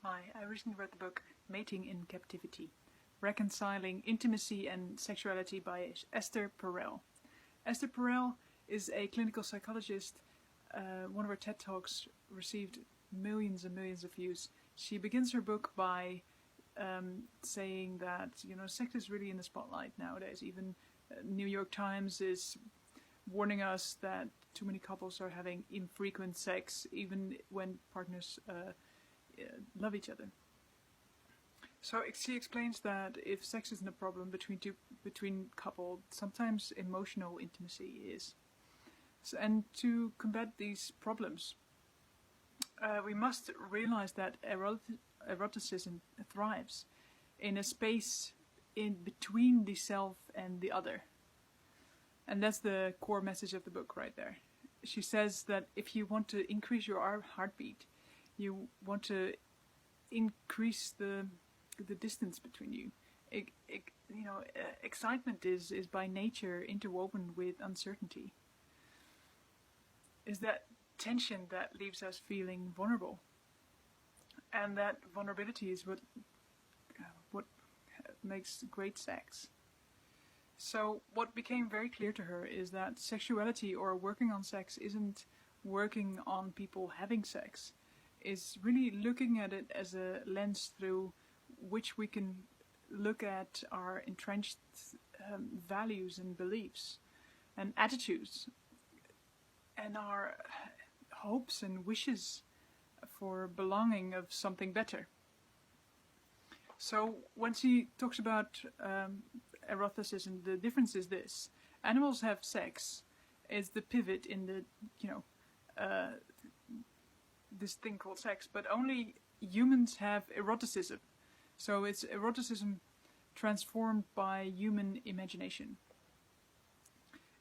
Hi, I recently read the book Mating in Captivity, Reconciling Intimacy and Sexuality by Esther Perel. Esther Perel is a clinical psychologist. One of her TED Talks received millions and millions of views. She begins her book by saying that, sex is really in the spotlight nowadays. Even New York Times is warning us that too many couples are having infrequent sex, even when partners love each other. So she explains that if sex isn't a problem between couple, sometimes emotional intimacy is. So, and to combat these problems, we must realize that eroticism thrives in a space in between the self and the other. And that's the core message of the book right there. She says that if you want to increase your heartbeat, you want to increase the distance between you. Excitement is by nature interwoven with uncertainty. Is that tension that leaves us feeling vulnerable, and that vulnerability is what makes great sex. So what became very clear to her is that sexuality or working on sex isn't working on people having sex. It's really looking at it as a lens through which we can look at our entrenched values and beliefs and attitudes and our hopes and wishes for belonging of something better. So when she talks about eroticism, the difference is this: animals have sex is the pivot in the this thing called sex, but only humans have eroticism. So it's eroticism transformed by human imagination.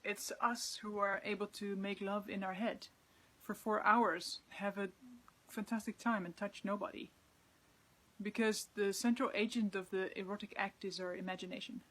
It's us who are able to make love in our head for 4 hours, have a fantastic time and touch nobody. Because the central agent of the erotic act is our imagination.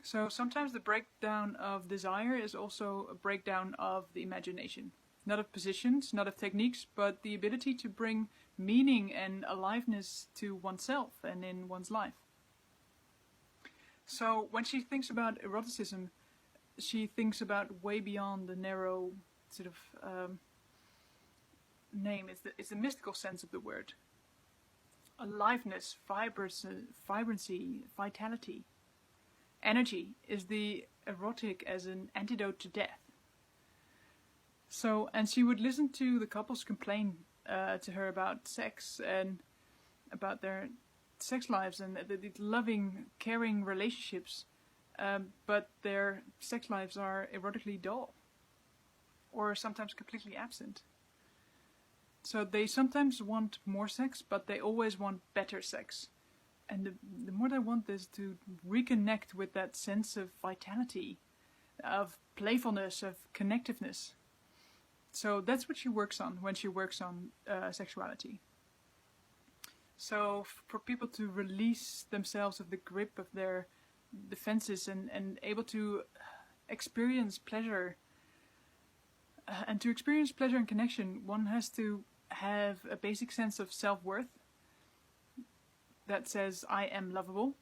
So sometimes the breakdown of desire is also a breakdown of the imagination. Not of positions, not of techniques, but the ability to bring meaning and aliveness to oneself and in one's life. So when she thinks about eroticism, she thinks about way beyond the narrow sort of name. It's the mystical sense of the word. Aliveness, vibrancy, vitality. Energy is the erotic as an antidote to death. So, and she would listen to the couples complain to her about sex and about their sex lives and the loving, caring relationships, but their sex lives are erotically dull or sometimes completely absent. So they sometimes want more sex, but they always want better sex. And the more they want is to reconnect with that sense of vitality, of playfulness, of connectiveness. So that's what she works on when she works on sexuality. So for people to release themselves of the grip of their defenses and able to experience pleasure, and to experience pleasure and connection, one has to have a basic sense of self-worth that says, I am lovable.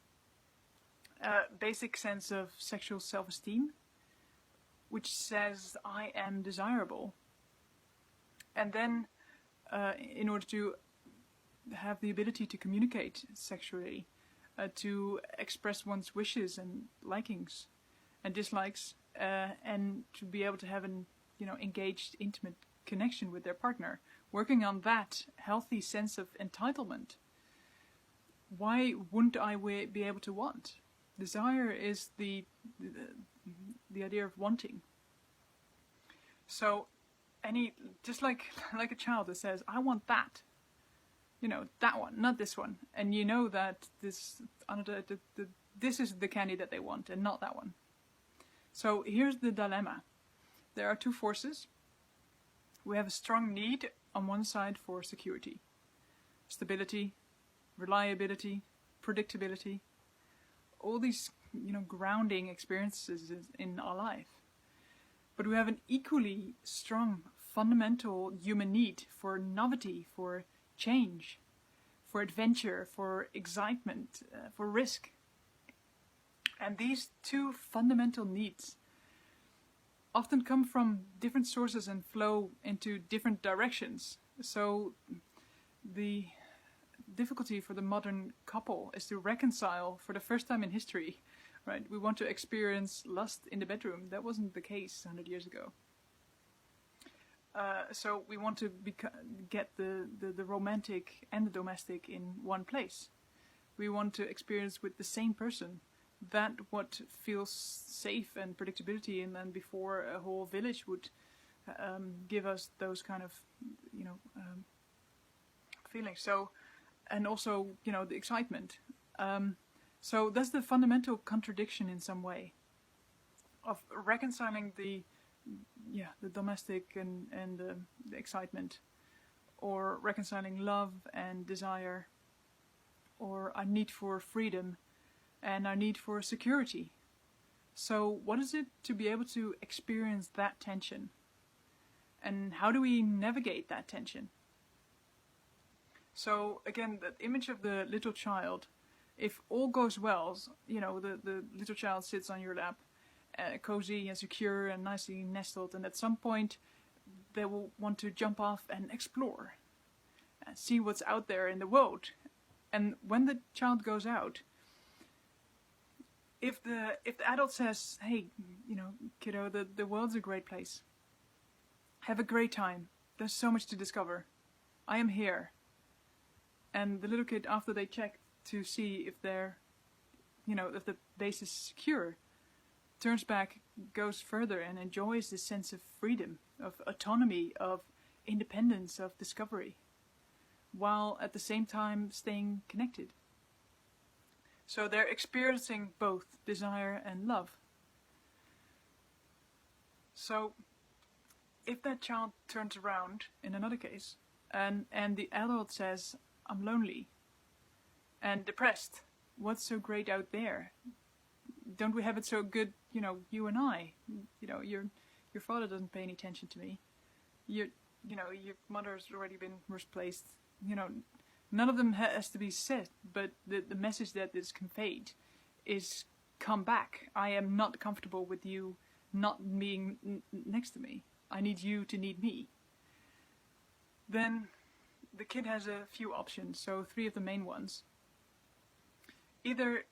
A basic sense of sexual self-esteem, which says, I am desirable. And then, in order to have the ability to communicate sexually, to express one's wishes and likings and dislikes, and to be able to have an engaged, intimate connection with their partner, working on that healthy sense of entitlement. Why wouldn't I be able to want? Desire is the idea of wanting. So, just like a child that says, I want that. That one, not this one. And you know that this is the candy that they want and not that one. So here's the dilemma. There are two forces. We have a strong need on one side for security, stability, reliability, predictability, all these, grounding experiences in our life. But we have an equally strong, fundamental human need for novelty, for change, for adventure, for excitement, for risk. And these two fundamental needs often come from different sources and flow into different directions. So the difficulty for the modern couple is to reconcile for the first time in history, right? We want to experience lust in the bedroom. That wasn't the case 100 years ago. So we want to get the romantic and the domestic in one place. We want to experience with the same person that what feels safe and predictability, and then before a whole village would give us those kind of, feelings. So, and also, the excitement. So that's the fundamental contradiction in some way of reconciling the domestic and the excitement, or reconciling love and desire, or our need for freedom and our need for security. So what is it to be able to experience that tension? And how do we navigate that tension? So again, that image of the little child, if all goes well, the little child sits on your lap, cozy and secure and nicely nestled, and at some point they will want to jump off and explore and see what's out there in the world. And when the child goes out, if the adult says, hey, kiddo, the world's a great place, have a great time, there's so much to discover, I am here. And the little kid, after they check to see if they're, if the base is secure, turns back, goes further, and enjoys this sense of freedom, of autonomy, of independence, of discovery, while at the same time staying connected. So they're experiencing both desire and love. So if that child turns around in another case, and the adult says, I'm lonely and depressed, what's so great out there? Don't we have it so good, you and I? Your father doesn't pay any attention to me. Your mother's already been misplaced. None of them has to be said, but the message that is conveyed is, come back. I am not comfortable with you not being next to me. I need you to need me. Then the kid has a few options, so 3 of the main ones. Either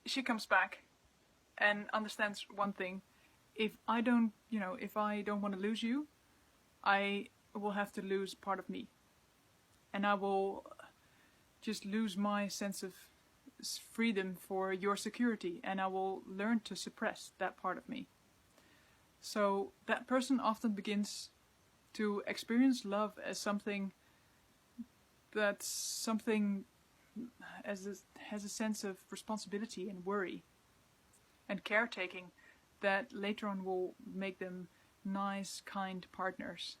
she comes back and understands one thing: if I don't want to lose you, I will have to lose part of me, and I will just lose my sense of freedom for your security, and I will learn to suppress that part of me. So that person often begins to experience love as something has a sense of responsibility and worry and caretaking that later on will make them nice, kind partners.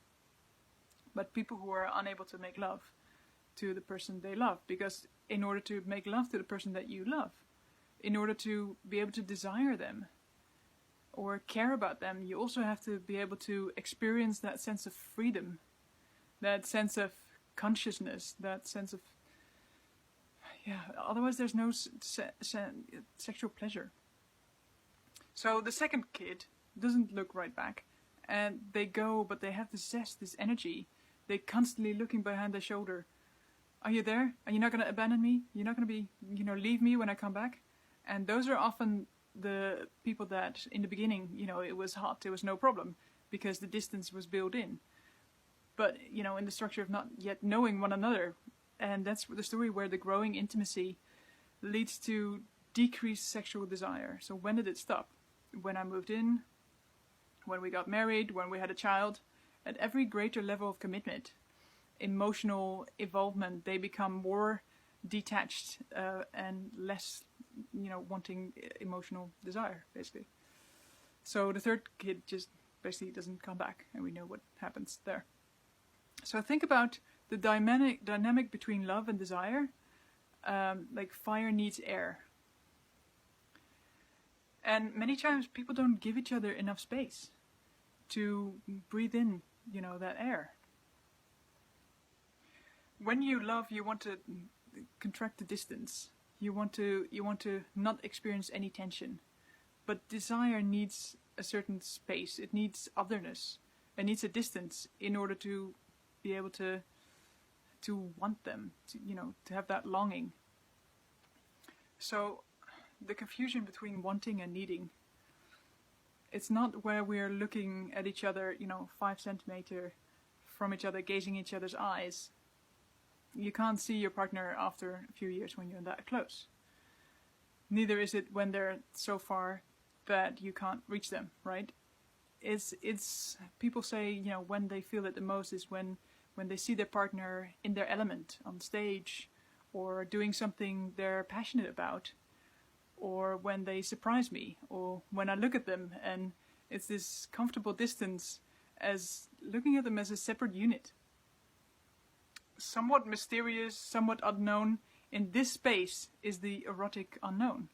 But people who are unable to make love to the person they love, because in order to make love to the person that you love, in order to be able to desire them or care about them, you also have to be able to experience that sense of freedom, that sense of consciousness, that sense of, otherwise there's no sexual pleasure. So the second kid doesn't look right back, and they go, but they have this zest, this energy. They're constantly looking behind their shoulder. Are you there? Are you not going to abandon me? You're not going to be, leave me when I come back? And those are often the people that, in the beginning, it was hot, it was no problem, because the distance was built in. But, in the structure of not yet knowing one another, and that's the story where the growing intimacy leads to decreased sexual desire. So when did it stop? When I moved in, when we got married, when we had a child. At every greater level of commitment, emotional involvement, they become more detached and less, wanting emotional desire, basically. So the third kid just basically doesn't come back, and we know what happens there. So think about the dynamic between love and desire, like fire needs air. And many times people don't give each other enough space to breathe in, that air. when you love, you want to contract the distance. You want to not experience any tension. But desire needs a certain space. It needs otherness. It needs a distance in order to be able to want them, to have that longing. So the confusion between wanting and needing, it's not where we're looking at each other, 5 centimeters from each other, gazing each other's eyes. You can't see your partner after a few years when you're that close. Neither is it when they're so far that you can't reach them, right? It's people say, when they feel it the most is when they see their partner in their element on stage, or doing something they're passionate about, or when they surprise me, or when I look at them and it's this comfortable distance, as looking at them as a separate unit. Somewhat mysterious, somewhat unknown. In this space is the erotic unknown.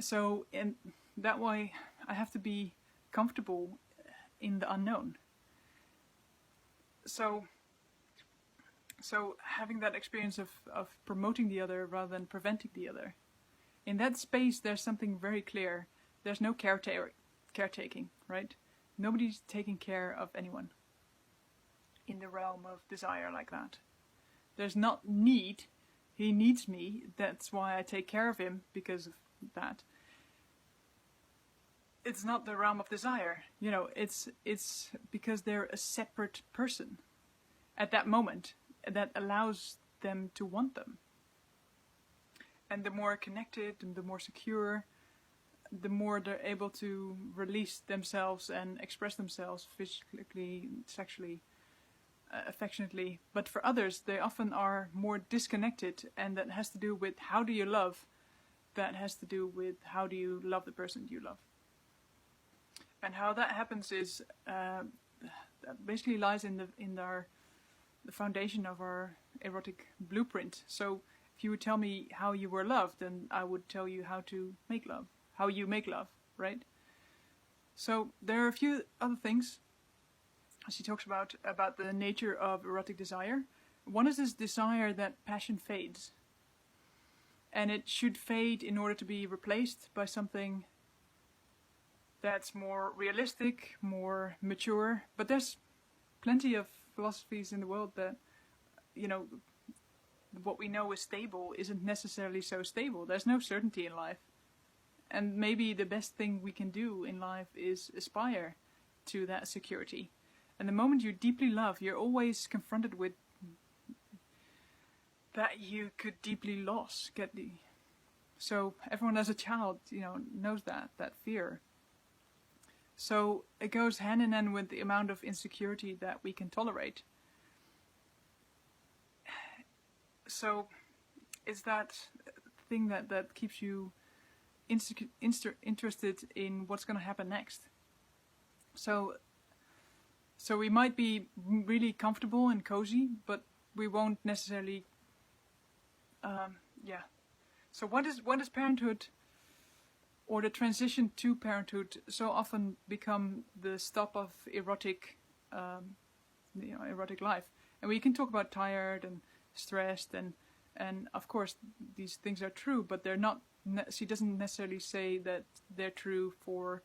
So in that way, I have to be comfortable in the unknown. So having that experience of promoting the other rather than preventing the other. In that space, there's something very clear. There's no caretaking, right? Nobody's taking care of anyone in the realm of desire like that. There's not need. He needs me. That's why I take care of him, because of that. It's not the realm of desire. It's because they're a separate person at that moment that allows them to want them. And the more connected and the more secure, the more they're able to release themselves and express themselves physically, sexually, affectionately. But for others, they often are more disconnected, and that has to do with how do you love. That has to do with how do you love the person you love. And how that happens is that basically lies in the foundation of our erotic blueprint. So if you would tell me how you were loved, then I would tell you how to make love, how you make love, right? So there are a few other things she talks about the nature of erotic desire. One is this desire that passion fades. And it should fade in order to be replaced by something that's more realistic, more mature. But there's plenty of philosophies in the world that, what we know is stable isn't necessarily so stable. There's no certainty in life. And maybe the best thing we can do in life is aspire to that security. And the moment you deeply love, you're always confronted with that you could deeply get the. So everyone as a child, knows that fear. So it goes hand in hand with the amount of insecurity that we can tolerate. So it's that thing that keeps you interested in what's going to happen next. So we might be really comfortable and cozy, but we won't necessarily. So what is parenthood, or the transition to parenthood, so often become the stop of erotic life? And we can talk about tired and stressed, and of course these things are true, but they're not. She doesn't necessarily say that they're true for.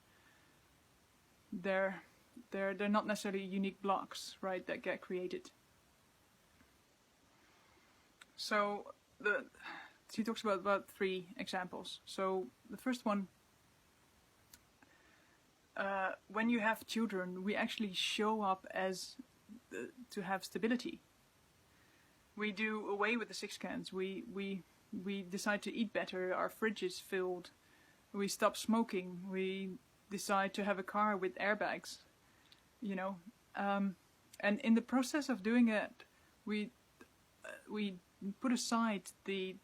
They're not necessarily unique blocks, right, that get created. So she talks about 3 examples. So the first one, when you have children, we actually show up as to have stability. We do away with the 6 cans. We decide to eat better. Our fridge is filled. We stop smoking. We decide to have a car with airbags. And in the process of doing it, we put aside the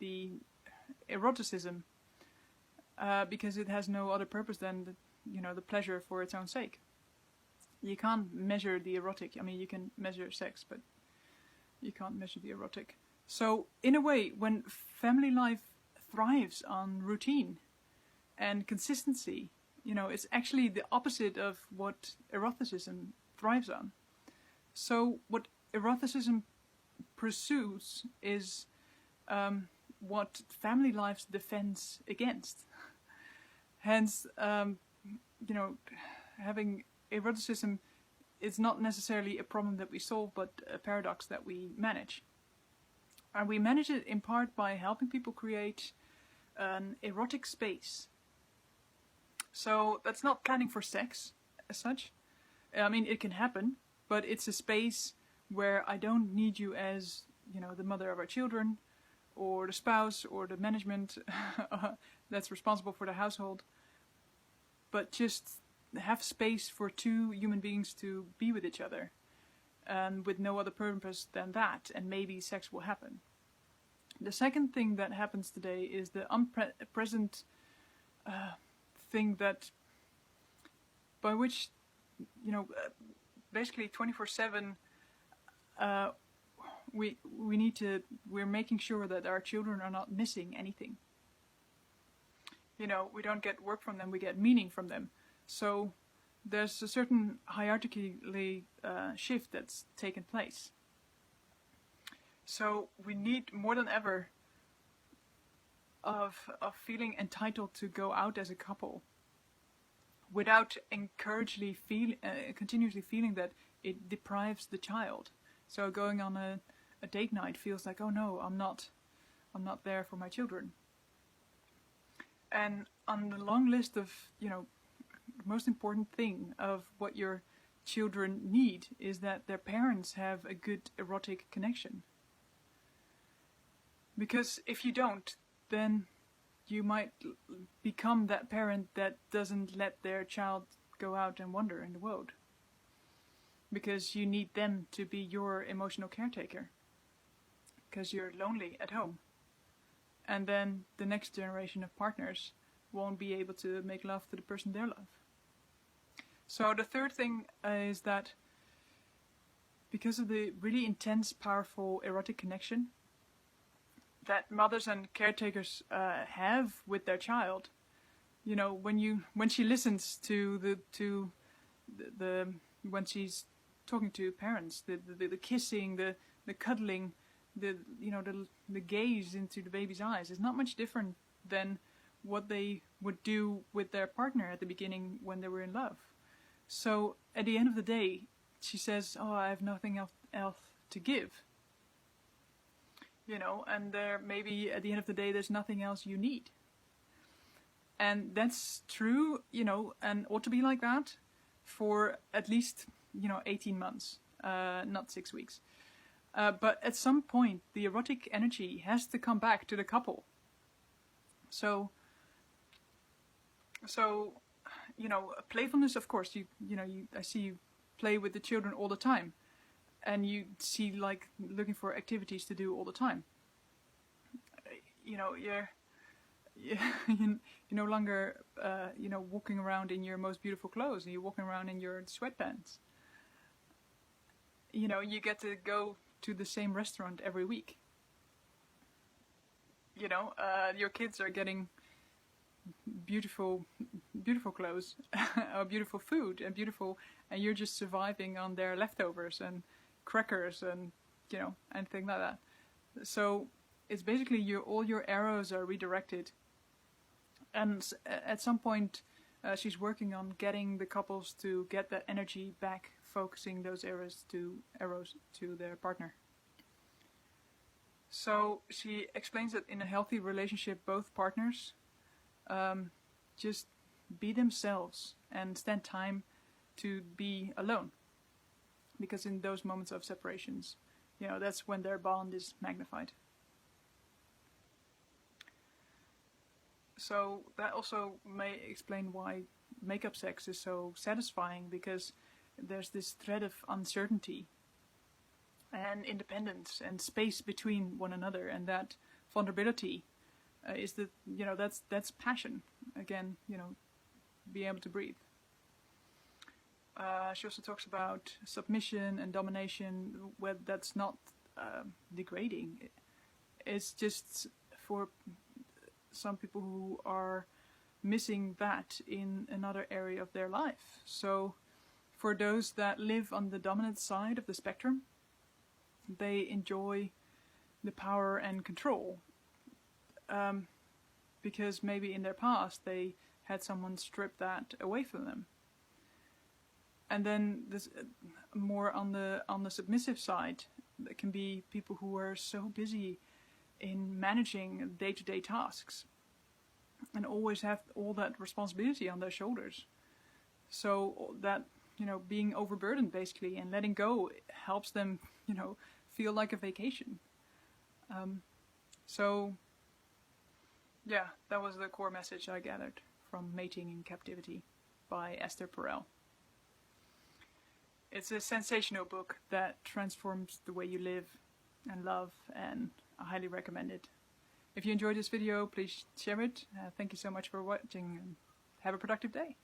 eroticism because it has no other purpose than the pleasure for its own sake. You can't measure the erotic. I mean, you can measure sex, but you can't measure the erotic. So in a way, when family life thrives on routine and consistency, it's actually the opposite of what eroticism thrives on. So what eroticism pursues is what family life defends against. Hence, having eroticism is not necessarily a problem that we solve, but a paradox that we manage. And we manage it in part by helping people create an erotic space. So that's not planning for sex as such. I mean, it can happen, but it's a space where I don't need you as, the mother of our children, or the spouse, or the management that's responsible for the household, but just have space for two human beings to be with each other, and with no other purpose than that, and maybe sex will happen. The second thing that happens today is the present thing that, by which, basically 24/7, we're making sure that our children are not missing anything. We don't get work from them, we get meaning from them. So there's a certain hierarchically shift that's taken place. So we need more than ever of feeling entitled to go out as a couple, without continuously feeling that it deprives the child. So going on a date night feels like, oh no, I'm not there for my children. And on the long list of, the most important thing of what your children need is that their parents have a good erotic connection. Because if you don't, then you might become that parent that doesn't let their child go out and wander in the world. Because you need them to be your emotional caretaker. Because you're lonely at home. And then the next generation of partners won't be able to make love to the person they love. So the third thing is that because of the really intense, powerful erotic connection that mothers and caretakers have with their child, when she listens to when she's talking to parents, the kissing, the cuddling, the gaze into the baby's eyes is not much different than what they would do with their partner at the beginning when they were in love. So at the end of the day, she says, "Oh, I have nothing else to give." And there maybe at the end of the day, there's nothing else you need. And that's true, and ought to be like that for at least, 18 months, not 6 weeks. But at some point, the erotic energy has to come back to the couple. So playfulness, of course, I see you play with the children all the time. And you see, looking for activities to do all the time. You're no longer, walking around in your most beautiful clothes. You're walking around in your sweatpants. You get to go to the same restaurant every week. Your kids are getting beautiful clothes, or beautiful food, and you're just surviving on their leftovers and crackers and anything like that. So it's basically all your arrows are redirected, and at some point she's working on getting the couples to get that energy back, focusing those arrows to their partner. So she explains that in a healthy relationship, both partners just be themselves and spend time to be alone. Because in those moments of separations, that's when their bond is magnified. So that also may explain why make-up sex is so satisfying, because there's this thread of uncertainty and independence and space between one another, and that vulnerability is that's passion. Again, being able to breathe. She also talks about submission and domination, where that's not degrading. It's just for some people who are missing that in another area of their life. So for those that live on the dominant side of the spectrum, they enjoy the power and control. Because maybe in their past they had someone strip that away from them. And then this more on the submissive side, there can be people who are so busy in managing day-to-day tasks and always have all that responsibility on their shoulders. So that, being overburdened basically and letting go helps them, feel like a vacation. So yeah, that was the core message I gathered from Mating in Captivity by Esther Perel. It's a sensational book that transforms the way you live and love, and I highly recommend it. If you enjoyed this video, please share it. Thank you so much for watching, and have a productive day.